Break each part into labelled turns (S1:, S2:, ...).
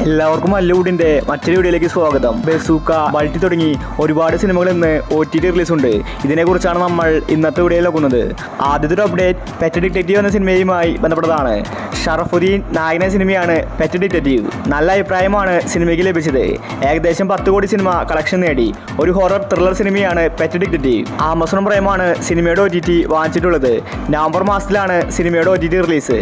S1: എല്ലാവർക്കും മല്ലൂടിന്റെ മറ്റൊരു വീഡിയോയിലേക്ക് സ്വാഗതം. ബസൂക്ക, മൾട്ടി തുടങ്ങി ഒരുപാട് സിനിമകൾ ഇന്ന് OTT റിലീസ് ഉണ്ട്. ഇതിനെക്കുറിച്ചാണ് നമ്മൾ ഇന്നത്തെ വീഡിയോയിൽ നോക്കുന്നത്. ആദ്യത്തെ ഒരു അപ്ഡേറ്റ് പെറ്റ് ഡിറ്റക്റ്റീവ് എന്ന സിനിമയുമായി ബന്ധപ്പെട്ടതാണ്. ഷറഫുദ്ദീൻ നായകന സിനിമയാണ് പെറ്റ് ഡിറ്റക്റ്റീവ്. നല്ല അഭിപ്രായമാണ് സിനിമയ്ക്ക് ലഭിച്ചത്. ഏകദേശം 10 കോടി സിനിമ കളക്ഷൻ നേടി. ഒരു ഹൊറർ ത്രില്ലർ സിനിമയാണ് പെറ്റ് ഡിറ്റക്റ്റീവ്. ആമസോൺ പ്രൈമാണ് സിനിമയുടെ OTT വാങ്ങിച്ചിട്ടുള്ളത്. നവംബർ മാസത്തിലാണ് സിനിമയുടെ OTT റിലീസ്.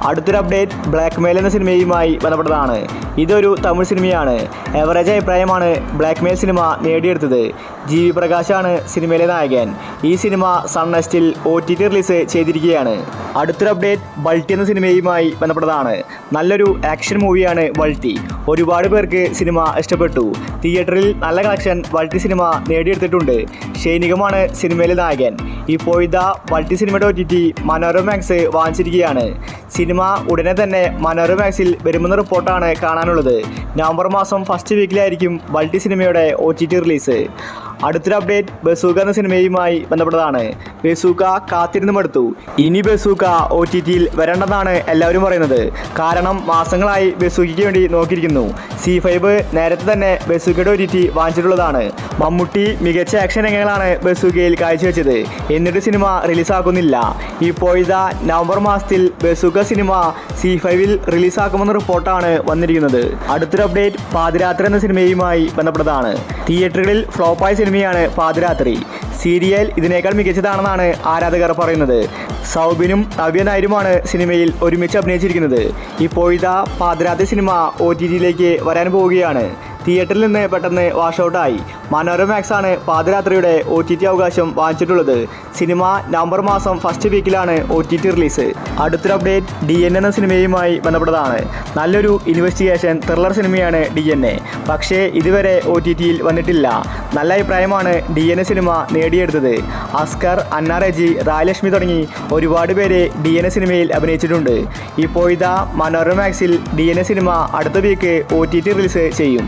S1: അടുത്തൊരു അപ്ഡേറ്റ് ബ്ലാക്ക് മെയിൽ എന്ന സിനിമയുമായി ബന്ധപ്പെട്ടതാണ്. ഇതൊരു തമിഴ് സിനിമയാണ്. എവറേജ് അഭിപ്രായമാണ് ബ്ലാക്ക് മെയിൽ സിനിമ നേടിയെടുത്തത്. GV പ്രകാശാണ് സിനിമയിലെ നായകൻ. ഈ സിനിമ സൺ നെക്സ്റ്റിൽ OTT റിലീസ് ചെയ്തിരിക്കുകയാണ്. അടുത്തൊരു അപ്ഡേറ്റ് ബൾട്ടി എന്ന സിനിമയുമായി ബന്ധപ്പെട്ടതാണ്. നല്ലൊരു ആക്ഷൻ മൂവിയാണ് ബൾട്ടി. ഒരുപാട് പേർക്ക് സിനിമ ഇഷ്ടപ്പെട്ടു. തിയേറ്ററിൽ നല്ല കളക്ഷൻ ബൾട്ടി സിനിമ നേടിയെടുത്തിട്ടുണ്ട്. ഷൈനികമാണ് സിനിമയിലെ നായകൻ. ഇപ്പോഴത്തെ ബൾട്ടി സിനിമയുടെ OTT മനോരമാക്സ് വാങ്ങിച്ചിരിക്കുകയാണ്. സിനിമ ഉടനെ തന്നെ മനോരമാക്സിൽ വരുമെന്ന റിപ്പോർട്ടാണ് കാണാനുള്ളത്. നവംബർ മാസം ഫസ്റ്റ് വീക്കിലായിരിക്കും ബൾട്ടി സിനിമയുടെ OTT റിലീസ്. അടുത്തൊരു അപ്ഡേറ്റ് ബസൂക്ക എന്ന സിനിമയുമായി ബന്ധപ്പെട്ടതാണ്. ബസൂക്ക കാത്തിരുന്ന് മടുത്തു. ഇനി ബസൂക്ക OTTയിൽ വരേണ്ടതാണ് എല്ലാവരും പറയുന്നത്. കാരണം മാസങ്ങളായി ബസൂക്കയ്ക്ക് വേണ്ടി നോക്കിയിരിക്കുന്നു. C5 നേരത്തെ തന്നെ ബസൂക്കയുടെ OTT വാങ്ങിച്ചിട്ടുള്ളതാണ്. മമ്മൂട്ടി മികച്ച ആക്ഷൻ രംഗങ്ങളാണ് ബസൂക്കയിൽ കാഴ്ചവെച്ചത്. എന്നിട്ട് സിനിമ റിലീസാക്കുന്നില്ല. ഇപ്പോഴത്തെ നവംബർ മാസത്തിൽ ബസൂക്ക സിനിമ C5ൽ റിലീസാക്കുമെന്ന റിപ്പോർട്ടാണ് വന്നിരിക്കുന്നത്. അടുത്തൊരു അപ്ഡേറ്റ് പാതിരാത്രി എന്ന സിനിമയുമായി ബന്ധപ്പെട്ടതാണ്. തിയേറ്ററുകളിൽ ഫ്ലോപ്പായ സിനിമയാണ് പാതിരാത്രി. സീരിയൽ ഇതിനേക്കാൾ മികച്ചതാണെന്നാണ് ആരാധകർ പറയുന്നത്. സൗബിനും നവ്യ നായരുമാണ് സിനിമയിൽ ഒരുമിച്ച് അഭിനയിച്ചിരിക്കുന്നത്. ഇപ്പോഴത്തെ പാതിരാത്രി സിനിമ OTTയിലേക്ക് വരാൻ പോവുകയാണ്. തിയേറ്ററിൽ നിന്ന് പെട്ടെന്ന് വാഷൗട്ടായി. മനോരമാക്സ് ആണ് പാതിരാത്രിയുടെ OTT അവകാശം വാങ്ങിച്ചിട്ടുള്ളത്. സിനിമ നവംബർ മാസം ഫസ്റ്റ് വീക്കിലാണ് OTT റിലീസ്. അടുത്തൊരു അപ്ഡേറ്റ് DNA എന്ന സിനിമയുമായി ബന്ധപ്പെട്ടതാണ്. നല്ലൊരു ഇൻവെസ്റ്റിഗേഷൻ ത്രില്ലർ സിനിമയാണ് DNA. പക്ഷേ ഇതുവരെ OTTയിൽ വന്നിട്ടില്ല. നല്ല അഭിപ്രായമാണ് DNA സിനിമ നേടിയെടുത്തത്. അസ്കർ, അന്ന റെജി, റായലക്ഷ്മി തുടങ്ങി ഒരുപാട് പേര് DNA സിനിമയിൽ അഭിനയിച്ചിട്ടുണ്ട്. ഇപ്പോഴത്തെ മനോരമാക്സിൽ DNA സിനിമ അടുത്ത വീക്ക് OTT റിലീസ് ചെയ്യും.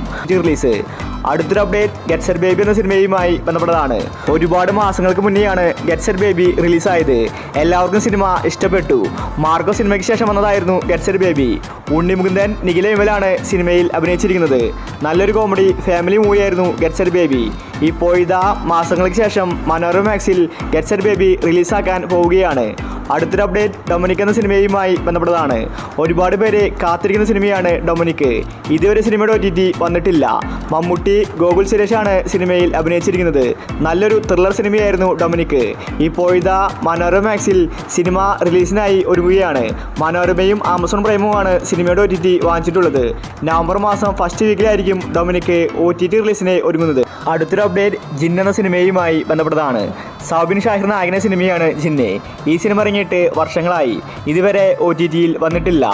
S1: അടുത്തൊരു അപ്ഡേറ്റ് ഗെറ്റ് സെറ്റ് ബേബി എന്ന സിനിമയുമായി ബന്ധപ്പെട്ടതാണ്. ഒരുപാട് മാസങ്ങൾക്ക് മുന്നെയാണ് ഗെറ്റ് സെറ്റ് ബേബി റിലീസായത്. എല്ലാവർക്കും സിനിമ ഇഷ്ടപ്പെട്ടു. മാർക്കോ സിനിമയ്ക്ക് ശേഷം വന്നതായിരുന്നു get set baby. Unnimukundan, Nikhila വിമലാണ് സിനിമയിൽ അഭിനയിച്ചിരിക്കുന്നത്. നല്ലൊരു കോമഡി ഫാമിലി മൂവിയായിരുന്നു ഗെറ്റ് സെറ്റ് ബേബി. ഇപ്പോഴത്തെ മാസങ്ങൾക്ക് ശേഷം മനോരമാക്സിൽ ഗെറ്റ് സെറ്റ് ബേബി റിലീസാക്കാൻ പോവുകയാണ്. അടുത്തൊരു അപ്ഡേറ്റ് ഡൊമിനിക് എന്ന സിനിമയുമായി ബന്ധപ്പെട്ടതാണ്. ഒരുപാട് പേര് കാത്തിരിക്കുന്ന സിനിമയാണ് ഡൊമിനിക്. ഇതുവരെ സിനിമയുടെ OTT വന്നിട്ടില്ല. മമ്മൂട്ടി, ഗോകുൽ സുരേഷാണ് സിനിമയിൽ അഭിനയിച്ചിരിക്കുന്നത്. നല്ലൊരു ത്രില്ലർ സിനിമയായിരുന്നു ഡൊമിനിക്. ഇപ്പോഴത്തെ മനോരമാക്സിൽ സിനിമ റിലീസിനായി ഒരുങ്ങുകയാണ്. മനോരമയും ആമസോൺ പ്രൈമുമാണ് സിനിമയുടെ OTT വാങ്ങിച്ചിട്ടുള്ളത്. നവംബർ മാസം ഫസ്റ്റ് വീക്കിലായിരിക്കും ഡൊമിനിക് OTT റിലീസിനെ ഒരുങ്ങുന്നത്. അടുത്തൊരു അപ്ഡേറ്റ് ജിൻ എന്ന സിനിമയുമായി ബന്ധപ്പെട്ടതാണ്. സൗബിൻ ഷാഹിർ നായകന സിനിമയാണ് ജിന്ന്. ഈ സിനിമ ഇറങ്ങിയിട്ട് വർഷങ്ങളായി. ഇതുവരെ OTTയിൽ വന്നിട്ടില്ല.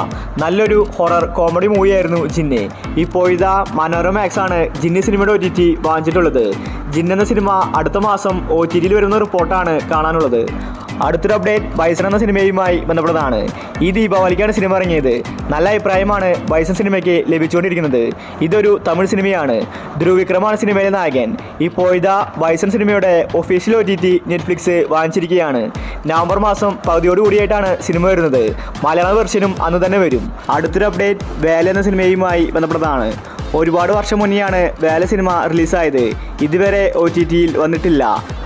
S1: നല്ലൊരു ഹൊറർ കോമഡി മൂവിയായിരുന്നു ജിന്ന്. ഇപ്പോഴത്തെ മനോരമാക്സ് ആണ് ജിന്ന് സിനിമയുടെ OTT വാങ്ങിച്ചിട്ടുള്ളത്. ജിൻ എന്ന സിനിമ അടുത്ത മാസം OTTയിൽ വരുന്ന റിപ്പോർട്ടാണ് കാണാനുള്ളത്. അടുത്തൊരു അപ്ഡേറ്റ് ബൈസൺ എന്ന സിനിമയുമായി ബന്ധപ്പെട്ടതാണ്. ഈ ദീപാവലിക്കാണ് സിനിമ ഇറങ്ങിയത്. നല്ല അഭിപ്രായമാണ് ബൈസൺ സിനിമയ്ക്ക് ലഭിച്ചുകൊണ്ടിരിക്കുന്നത്. ഇതൊരു തമിഴ് സിനിമയാണ്. ധ്രുവ് വിക്രമാണ് സിനിമയിലെ നായകൻ. ഇപ്പോഴത്തെ ബൈസൺ സിനിമയുടെ ഒഫീഷ്യൽ OTT നെറ്റ്ഫ്ലിക്സ് വാങ്ങിച്ചിരിക്കുകയാണ്. നവംബർ മാസം പകുതിയോടുകൂടിയായിട്ടാണ് സിനിമ വരുന്നത്. മലയാള വെർഷനും അന്ന് തന്നെ വരും. അടുത്തൊരു അപ്ഡേറ്റ് വേല എന്ന സിനിമയുമായി ബന്ധപ്പെട്ടതാണ്. ഒരുപാട് വർഷം മുന്നെയാണ് വേല സിനിമ റിലീസായത്. ഇതുവരെ OTTയിൽ വന്നിട്ടില്ല.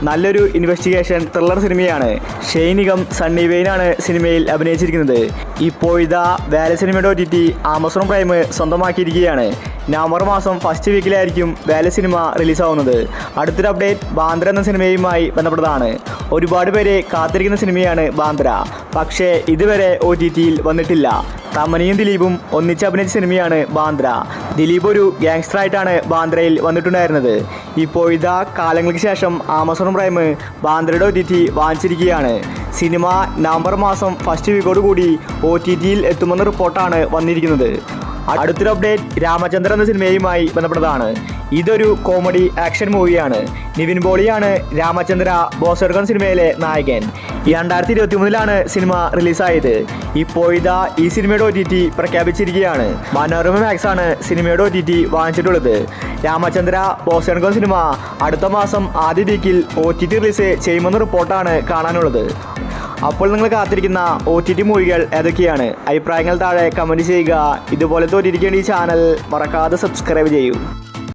S1: നല്ലൊരു ഇൻവെസ്റ്റിഗേഷൻ ത്രില്ലർ സിനിമയാണ്. ഷൈനികം, സണ്ണി വെയിനാണ് സിനിമയിൽ അഭിനയിച്ചിരിക്കുന്നത്. ഇപ്പോഴത്തെ വേല സിനിമയുടെ OTT ആമസോൺ പ്രൈം സ്വന്തമാക്കിയിരിക്കുകയാണ്. നവംബർ മാസം ഫസ്റ്റ് വീക്കിലായിരിക്കും വേല സിനിമ റിലീസാവുന്നത്. അടുത്തൊരു അപ്ഡേറ്റ് ബാന്ദ്ര എന്ന സിനിമയുമായി ബന്ധപ്പെട്ടതാണ്. ഒരുപാട് പേര് കാത്തിരിക്കുന്ന സിനിമയാണ് ബാന്ദ്ര. പക്ഷേ ഇതുവരെ OTTയിൽ വന്നിട്ടില്ല. തമനയും ദിലീപും ഒന്നിച്ച് അഭിനയിച്ച സിനിമയാണ് ബാന്ദ്ര. ദിലീപ് ഒരു ഗ്യാങ്സ്റ്ററായിട്ടാണ് ബാന്ദ്രയിൽ വന്നിട്ടുണ്ടായിരുന്നത്. ഇപ്പോഴത്തെ കാലങ്ങൾക്ക് ശേഷം ആമസോൺ പ്രൈം ബാന്ദ്രയുടെ OTT വാങ്ങിച്ചിരിക്കുകയാണ്. സിനിമ നവംബർ മാസം ഫസ്റ്റ് വീക്കോടുകൂടി OTTയിൽ എത്തുമെന്ന റിപ്പോർട്ടാണ് വന്നിരിക്കുന്നത്. അടുത്തൊരു അപ്ഡേറ്റ് രാമചന്ദ്രൻ എന്ന സിനിമയുമായി ബന്ധപ്പെട്ടതാണ്. ഇതൊരു കോമഡി ആക്ഷൻ മൂവിയാണ്. നിവിൻ പോളിയാണ് രാമചന്ദ്ര ബോസർഗൺ സിനിമയിലെ നായകൻ. 2023 സിനിമ റിലീസായത്. ഇപ്പോഴത്തെ ഈ സിനിമയുടെ OTT പ്രഖ്യാപിച്ചിരിക്കുകയാണ്. മനോരമാക്സ് ആണ് സിനിമയുടെ OTT വാങ്ങിച്ചിട്ടുള്ളത്. രാമചന്ദ്ര ബോസർഗൺ സിനിമ അടുത്ത മാസം ആദ്യ വീക്കിൽ OTT റിലീസ് ചെയ്യുമെന്ന റിപ്പോർട്ടാണ് കാണാനുള്ളത്. അപ്പോൾ നിങ്ങൾ കാത്തിരിക്കുന്ന OTT മൂവികൾ ഏതൊക്കെയാണ്? അഭിപ്രായങ്ങൾ താഴെ കമൻറ്റ് ചെയ്യുക. ഇതുപോലത്തെ OTTക്ക് വേണ്ടി ഈ ചാനൽ മറക്കാതെ സബ്സ്ക്രൈബ് ചെയ്യൂ.